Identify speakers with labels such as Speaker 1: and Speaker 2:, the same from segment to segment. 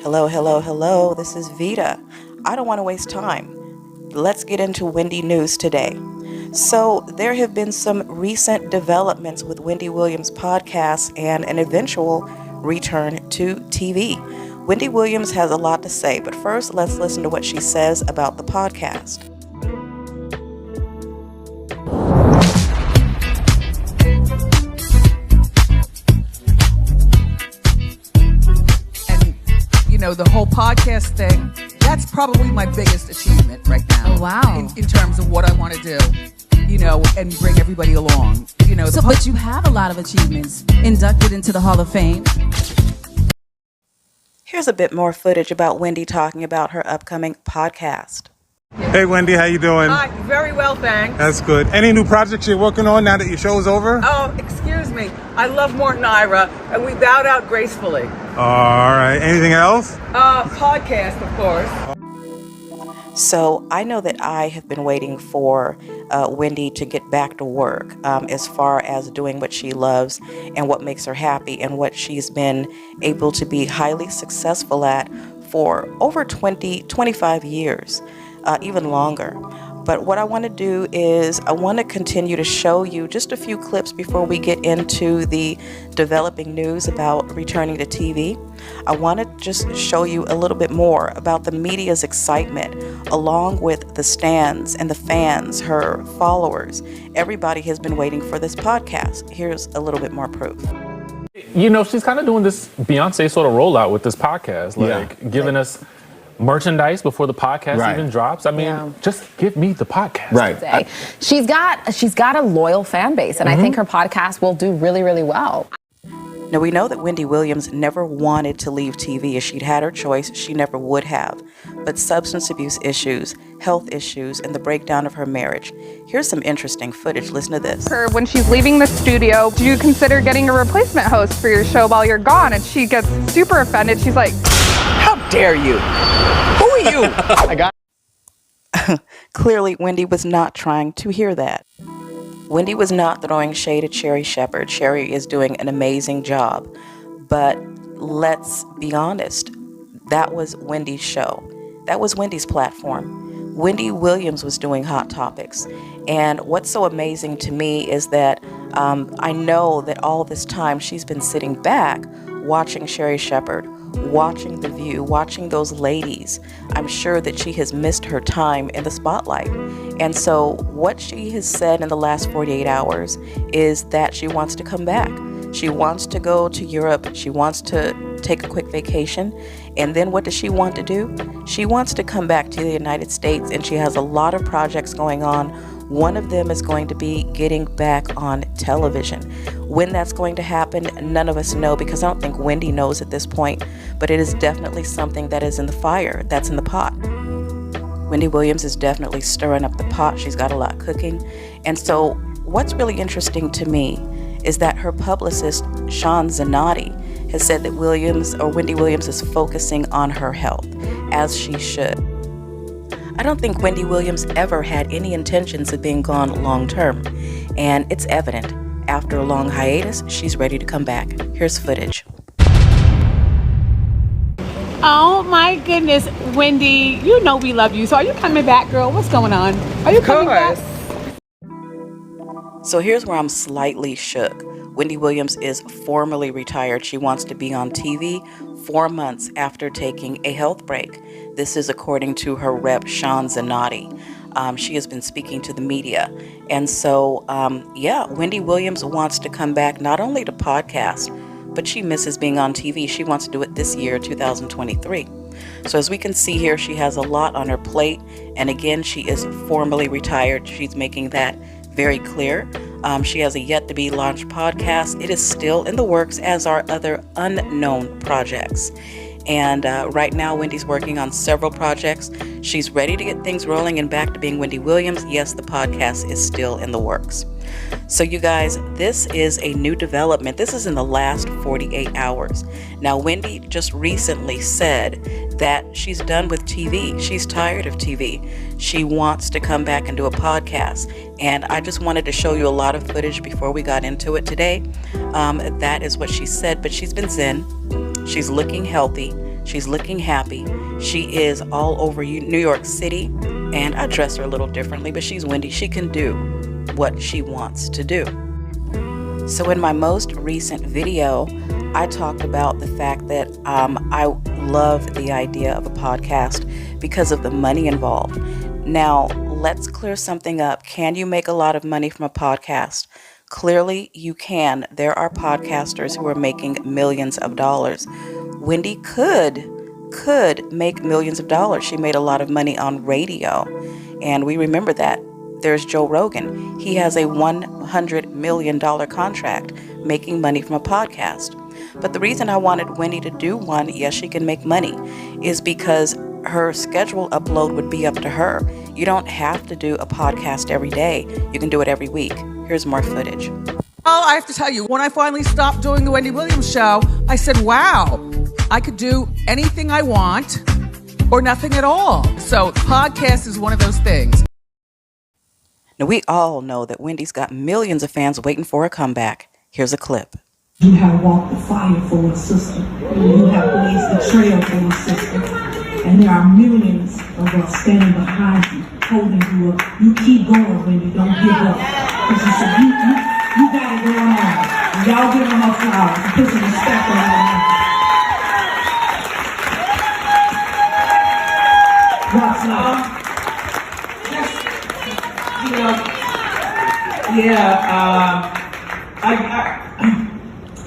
Speaker 1: Hello, hello, hello. This is Vita. I don't want to waste time. Let's get into Wendy news today. So, there have been some recent developments with Wendy Williams' podcast and an eventual return to TV. Wendy Williams has a lot to say, but first, let's listen to what she says about the podcast.
Speaker 2: The whole podcast thing, that's probably my biggest achievement right now.
Speaker 3: Oh, wow.
Speaker 2: In terms of what I want to do, and bring everybody along.
Speaker 3: But you have a lot of achievements. Inducted into the Hall of Fame.
Speaker 1: Here's a bit more footage about Wendy talking about her upcoming podcast.
Speaker 4: Hey Wendy, how you doing?
Speaker 5: Hi, very well, thanks.
Speaker 4: That's good. Any new projects you're working on now that your show's over?
Speaker 5: Oh, excuse me. I love Morton Ira, and we bowed out gracefully.
Speaker 4: All right. Anything else?
Speaker 5: Podcast, of course.
Speaker 1: So I know that I have been waiting for Wendy to get back to work as far as doing what she loves and what makes her happy and what she's been able to be highly successful at for over 25 years. Even longer. But what I want to do is I want to continue to show you just a few clips before we get into the developing news about returning to TV. I want to just show you a little bit more about the media's excitement along with the stands and the fans, her followers. Everybody has been waiting for this podcast. Here's a little bit more proof.
Speaker 6: She's kind of doing this Beyonce sort of rollout with this podcast, giving us merchandise before the podcast even drops. I mean, just give me the podcast.
Speaker 7: Right. She's got a loyal fan base, and I think her podcast will do really, really well.
Speaker 1: Now, we know that Wendy Williams never wanted to leave TV. If she'd had her choice, she never would have. But substance abuse issues, health issues, and the breakdown of her marriage. Here's some interesting footage. Listen to this.
Speaker 8: When she's leaving the studio, do you consider getting a replacement host for your show while you're gone? And she gets super offended. She's like,
Speaker 5: How dare you? Who are you?
Speaker 7: I got
Speaker 1: Clearly, Wendy was not trying to hear that. Wendy was not throwing shade at Sherri Shepherd. Sherri is doing an amazing job. But let's be honest, that was Wendy's show. That was Wendy's platform. Wendy Williams was doing Hot Topics. And what's so amazing to me is that I know that all this time she's been sitting back watching Sherri Shepherd, watching The View, watching those ladies. I'm sure that she has missed her time in the spotlight. And so what she has said in the last 48 hours is that she wants to come back. She wants to go to Europe. She wants to take a quick vacation. And then what does she want to do? She wants to come back to the United States, and she has a lot of projects going on. One of them is going to be getting back on television. When that's going to happen, none of us know, because I don't think Wendy knows at this point, but it is definitely something that is in the fire, that's in the pot. Wendy Williams is definitely stirring up the pot. She's got a lot cooking. And so what's really interesting to me is that her publicist, Sean Zanotti, has said that Wendy Williams is focusing on her health, as she should. I don't think Wendy Williams ever had any intentions of being gone long term, and it's evident. After a long hiatus, she's ready to come back. Here's footage.
Speaker 9: Oh my goodness, Wendy, you know we love you. So are you coming back, girl? What's going on? Are you coming back?
Speaker 1: So here's where I'm slightly shook. Wendy Williams is formally retired. She wants to be on TV 4 months after taking a health break. This is according to her rep, Sean Zanotti. She has been speaking to the media. And so, Wendy Williams wants to come back not only to podcast, but she misses being on TV. She wants to do it this year, 2023. So as we can see here, she has a lot on her plate. And again, she is formally retired. She's making that very clear. She has a yet-to-be-launched podcast. It is still in the works, as are other unknown projects. And right now, Wendy's working on several projects. She's ready to get things rolling and back to being Wendy Williams. Yes, the podcast is still in the works. So you guys, this is a new development. This is in the last 48 hours. Now, Wendy just recently said that she's done with TV. She's tired of TV. She wants to come back and do a podcast. And I just wanted to show you a lot of footage before we got into it today. That is what she said, but she's been zen. She's looking healthy. She's looking happy. She is all over New York City. And I dress her a little differently, but she's Wendy. She can do what she wants to do. So in my most recent video, I talked about the fact that I love the idea of a podcast because of the money involved. Now, let's clear something up. Can you make a lot of money from a podcast? Clearly, you can. There are podcasters who are making millions of dollars. Wendy could make millions of dollars. She made a lot of money on radio, and we remember that. There's Joe Rogan. He has a $100 million contract making money from a podcast. But the reason I wanted Wendy to do one, yes, she can make money, is because her schedule upload would be up to her. You don't have to do a podcast every day. You can do it every week. Here's more footage.
Speaker 2: Oh, I have to tell you, when I finally stopped doing the Wendy Williams show, I said, wow, I could do anything I want or nothing at all. So podcast is one of those things.
Speaker 1: Now, we all know that Wendy's got millions of fans waiting for a comeback. Here's a clip.
Speaker 10: You have walked the fire for a sister. You have blazed the trail for a sister. And there are millions of us standing behind you, holding you up. You keep going, Wendy. Don't give up. Because you said, you got it going on. And y'all give them her flowers and put some respect on her name. What's up?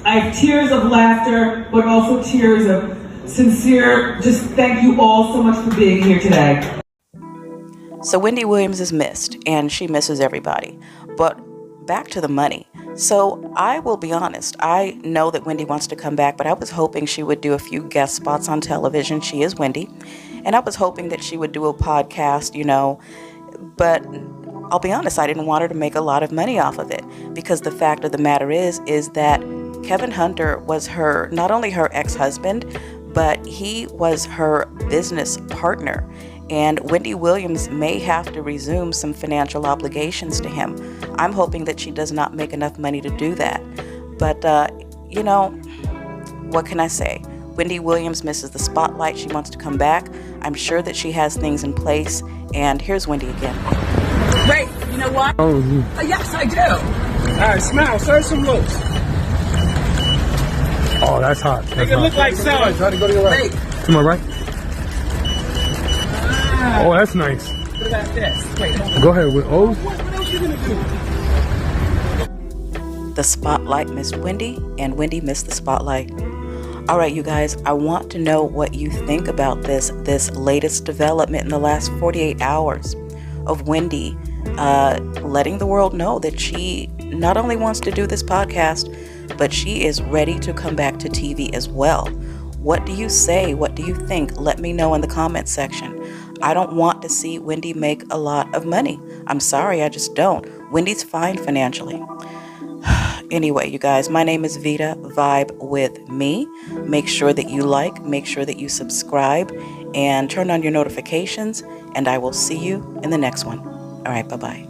Speaker 10: I have tears of laughter, but also tears of sincere, just thank you all so much for being here today.
Speaker 1: So Wendy Williams is missed, and she misses everybody. But back to the money. So I will be honest, I know that Wendy wants to come back, but I was hoping she would do a few guest spots on television. She is Wendy. And I was hoping that she would do a podcast, but I'll be honest, I didn't want her to make a lot of money off of it, because the fact of the matter is that Kevin Hunter was not only her ex-husband, but he was her business partner. And Wendy Williams may have to resume some financial obligations to him. I'm hoping that she does not make enough money to do that. But, what can I say? Wendy Williams misses the spotlight. She wants to come back. I'm sure that she has things in place. And here's Wendy again.
Speaker 2: Wait, you know what? Yes, I do.
Speaker 11: All right, smile. Serve some looks.
Speaker 4: Oh, that's hot.
Speaker 11: Make it look like salad.
Speaker 4: Try to go to your right. To my right. Oh, that's nice.
Speaker 11: What about this? Wait, hold on.
Speaker 4: Go ahead with O's.
Speaker 11: What else are you going to do?
Speaker 1: The spotlight missed Wendy, and Wendy missed the spotlight. All right, you guys, I want to know what you think about this latest development in the last 48 hours of Wendy letting the world know that she not only wants to do this podcast, but she is ready to come back to TV as well. What do you say? What do you think? Let me know in the comments section. I don't want to see Wendy make a lot of money. I'm sorry, I just don't. Wendy's fine financially. Anyway, you guys, my name is Vita. Vibe with me. Make sure that you like, make sure that you subscribe, and turn on your notifications, and I will see you in the next one. All right, bye-bye.